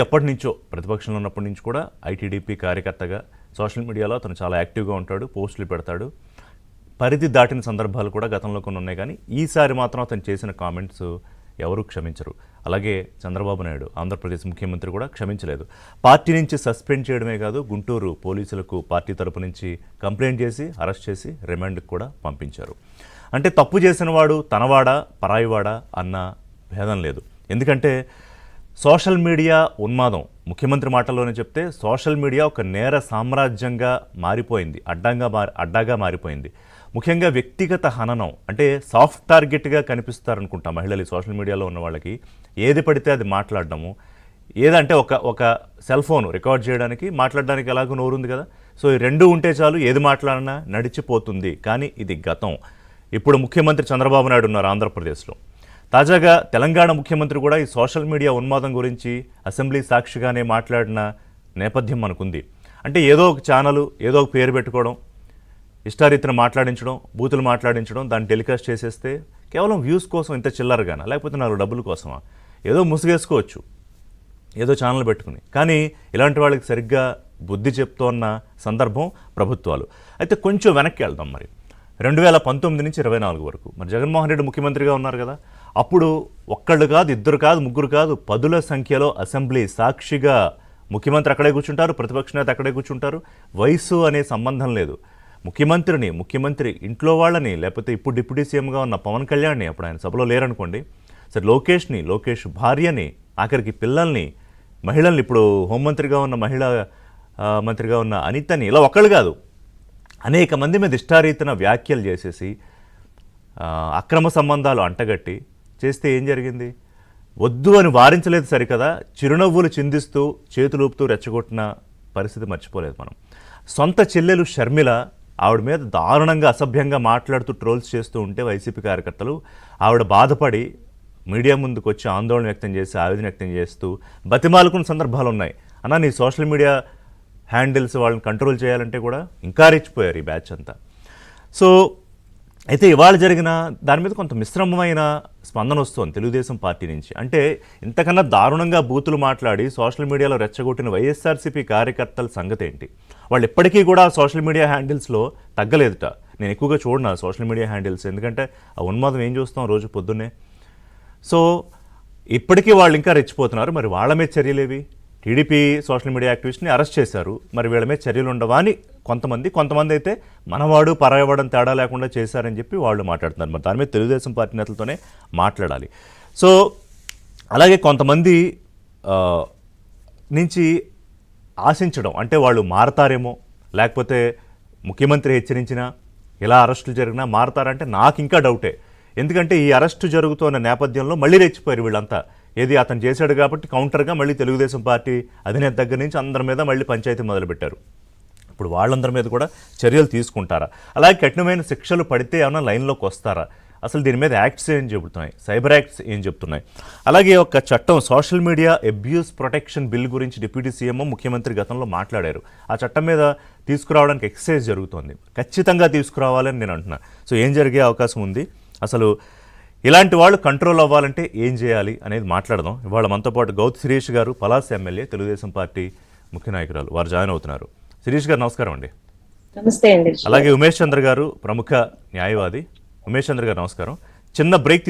ఎప్పటి నుంచో ప్రతిపక్షంలో ఉన్నప్పటి నుంచి కూడా ఐటీడీపీ కార్యకర్తగా సోషల్ మీడియాలో అతను చాలా యాక్టివ్గా ఉంటాడు, పోస్టులు పెడతాడు. పరిధి దాటిన సందర్భాలు కూడా గతంలో కొన్ని ఉన్నాయి, కానీ ఈసారి మాత్రం అతను చేసిన కామెంట్స్ ఎవరూ క్షమించరు. అలాగే చంద్రబాబు నాయుడు ఆంధ్రప్రదేశ్ ముఖ్యమంత్రి కూడా క్షమించలేదు. పార్టీ నుంచి సస్పెండ్ చేయడమే కాదు, గుంటూరు పోలీసులకు పార్టీ తరపు నుంచి కంప్లైంట్ చేసి అరెస్ట్ చేసి రిమాండ్కి కూడా పంపించారు. అంటే తప్పు చేసిన వాడు తనవాడా పరాయివాడా అన్న భేదం లేదు. ఎందుకంటే సోషల్ మీడియా ఉన్మాదం, ముఖ్యమంత్రి మాటల్లోనే చెప్తే సోషల్ మీడియా ఒక నేర సామ్రాజ్యంగా మారిపోయింది, అడ్డాగా మారిపోయింది. ముఖ్యంగా వ్యక్తిగత హననం, అంటే సాఫ్ట్ టార్గెట్గా కనిపిస్తారనుకుంటా మహిళలు సోషల్ మీడియాలో ఉన్న వాళ్ళకి. ఏది పడితే అది మాట్లాడడము, ఏదంటే ఒక సెల్ ఫోన్ రికార్డ్ చేయడానికి మాట్లాడడానికి ఎలాగో నోరుంది కదా, సో ఈ రెండు ఉంటే చాలు, ఏది మాట్లాడినా నడిచిపోతుంది. కానీ ఇది గతం. ఇప్పుడు ముఖ్యమంత్రి చంద్రబాబు నాయుడు ఉన్నారు ఆంధ్రప్రదేశ్లో. తాజాగా తెలంగాణ ముఖ్యమంత్రి కూడా ఈ సోషల్ మీడియా ఉన్మాదం గురించి అసెంబ్లీ సాక్షిగానే మాట్లాడిన నేపథ్యం మనకుంది. అంటే ఏదో ఒక ఛానల్ ఏదో ఒక పేరు పెట్టుకోవడం, ఇష్టారీతిని మాట్లాడించడం, బూతులు మాట్లాడించడం, దాన్ని టెలికాస్ట్ చేసేస్తే కేవలం వ్యూస్ కోసం, ఇంత చిల్లరగానా, లేకపోతే 4 డబ్బుల కోసమా, ఏదో ముసుగేసుకోవచ్చు ఏదో ఛానల్ పెట్టుకుని. కానీ ఇలాంటి వాళ్ళకి సరిగ్గా బుద్ధి చెప్తోన్న సందర్భం ప్రభుత్వాలు. అయితే కొంచెం వెనక్కి వెళ్దాం. మరి 2019 నుంచి 24 వరకు మరి జగన్మోహన్ రెడ్డి ముఖ్యమంత్రిగా ఉన్నారు కదా, అప్పుడు ఒక్కళ్ళు కాదు, ఇద్దరు కాదు, ముగ్గురు కాదు, 10ల సంఖ్యలో అసెంబ్లీ సాక్షిగా ముఖ్యమంత్రి అక్కడే కూర్చుంటారు, ప్రతిపక్ష నేత అక్కడే కూర్చుంటారు. వయసు అనే సంబంధం లేదు. ముఖ్యమంత్రి ఇంట్లో వాళ్ళని, లేకపోతే ఇప్పుడు డిప్యూటీ సీఎంగా ఉన్న పవన్ కళ్యాణ్ని, అప్పుడు ఆయన సభలో లేరనుకోండి, సరే లోకేష్ భార్యని, ఆఖరికి పిల్లల్ని, మహిళల్ని, ఇప్పుడు హోంమంత్రిగా ఉన్న మహిళా మంత్రిగా ఉన్న అనితని, ఇలా ఒక్కళ్ళు కాదు అనేక మంది మీద ఇష్టారీతిన వ్యాఖ్యలు చేసేసి అక్రమ సంబంధాలు అంటగట్టి చేస్తే ఏం జరిగింది? వద్దు అని వారించలేదు సరికదా, చిరునవ్వులు చిందిస్తూ చేతులూపుతూ రెచ్చగొట్టిన పరిస్థితి మర్చిపోలేదు మనం. సొంత చెల్లెలు షర్మిల ఆవిడ మీద దారుణంగా అసభ్యంగా మాట్లాడుతూ ట్రోల్స్ చేస్తూ ఉంటే వైసీపీ కార్యకర్తలు ఆవిడ బాధపడి మీడియా ముందుకు వచ్చి ఆందోళన వ్యక్తం చేసి ఆవేదన వ్యక్తం చేస్తూ బతిమాలుకున్న సందర్భాలు ఉన్నాయి. అన్న నీ సోషల్ మీడియా హ్యాండిల్స్ వాళ్ళని కంట్రోల్ చేయాలంటే కూడా ఇంకా రెచ్చిపోయారు ఈ బ్యాచ్ అంతా. సో అయితే ఇవాళ జరిగిన దాని మీద కొంత మిశ్రమమైన స్పందన వస్తుంది తెలుగుదేశం పార్టీ నుంచి. అంటే ఇంతకన్నా దారుణంగా బూతులు మాట్లాడి సోషల్ మీడియాలో రెచ్చగొట్టిన వైఎస్ఆర్సీపీ కార్యకర్తల సంగతి ఏంటి? వాళ్ళు ఇప్పటికీ కూడా సోషల్ మీడియా హ్యాండిల్స్లో తగ్గలేదుట. నేను ఎక్కువగా చూడను సోషల్ మీడియా హ్యాండిల్స్, ఎందుకంటే ఆ ఉన్మాదం ఏం చూస్తాం రోజు పొద్దున్నే. సో ఇప్పటికీ వాళ్ళు ఇంకా రెచ్చిపోతున్నారు. మరి వాళ్ళ మీద చర్యలేవి? టీడీపీ సోషల్ మీడియా యాక్టివిస్ట్ని అరెస్ట్ చేశారు, మరి వీళ్ళ మీద చర్యలు ఉండవా అని కొంతమంది అయితే మనవాడు పరాయవాడని తేడా లేకుండా చేశారని చెప్పి వాళ్ళు మాట్లాడుతున్నారు. మరి దాని మీద తెలుగుదేశం పార్టీ నేతలతోనే మాట్లాడాలి. సో అలాగే కొంతమంది నుంచి ఆశించడం, అంటే వాళ్ళు మారతారేమో, లేకపోతే ముఖ్యమంత్రి హెచ్చరించినా ఇలా అరెస్టులు జరిగినా మారతారంటే నాకు ఇంకా డౌటే. ఎందుకంటే ఈ అరెస్టు జరుగుతున్న నేపథ్యంలో మళ్ళీ రెచ్చిపోయారు వీళ్ళంతా. ఏది అతను చేశాడు కాబట్టి కౌంటర్గా మళ్ళీ తెలుగుదేశం పార్టీ అధినేత దగ్గర నుంచి అందరి మీద మళ్ళీ పంచాయతీ మొదలుపెట్టారు. ఇప్పుడు వాళ్ళందరి మీద కూడా చర్యలు తీసుకుంటారా? అలాగే కఠినమైన శిక్షలు పడితే ఏమైనా లైన్లోకి వస్తారా? అసలు దీని మీద యాక్ట్స్ ఏం చెబుతున్నాయి, సైబర్ యాక్ట్స్ ఏం చెప్తున్నాయి? అలాగే ఒక చట్టం, social media abuse protection bill గురించి డిప్యూటీ సీఎం ముఖ్యమంత్రి గతంలో మాట్లాడారు. ఆ చట్టం మీద తీసుకురావడానికి ఎక్సర్సైజ్ జరుగుతోంది. ఖచ్చితంగా తీసుకురావాలని నేను అంటున్నా. సో ఏం జరిగే అవకాశం ఉంది? అసలు ఇలాంటి వాళ్ళు కంట్రోల్ అవ్వాలంటే ఏం చేయాలి అనేది మాట్లాడదాం. ఇవాళ మనతో పాటు గౌత్ శిరీష్ గారు, పలాస ఎమ్మెల్యే, తెలుగుదేశం పార్టీ ముఖ్య నాయకురాలు, వారు జాయిన్ అవుతున్నారు. శిరీష్ గారు నమస్కారం అండి. నమస్తే అండి. అలాగే ఉమేష్ చంద్ర గారు, ప్రముఖ న్యాయవాది. ఉమేష్ చంద్ర గారు నమస్కారం. చిన్న బ్రేక్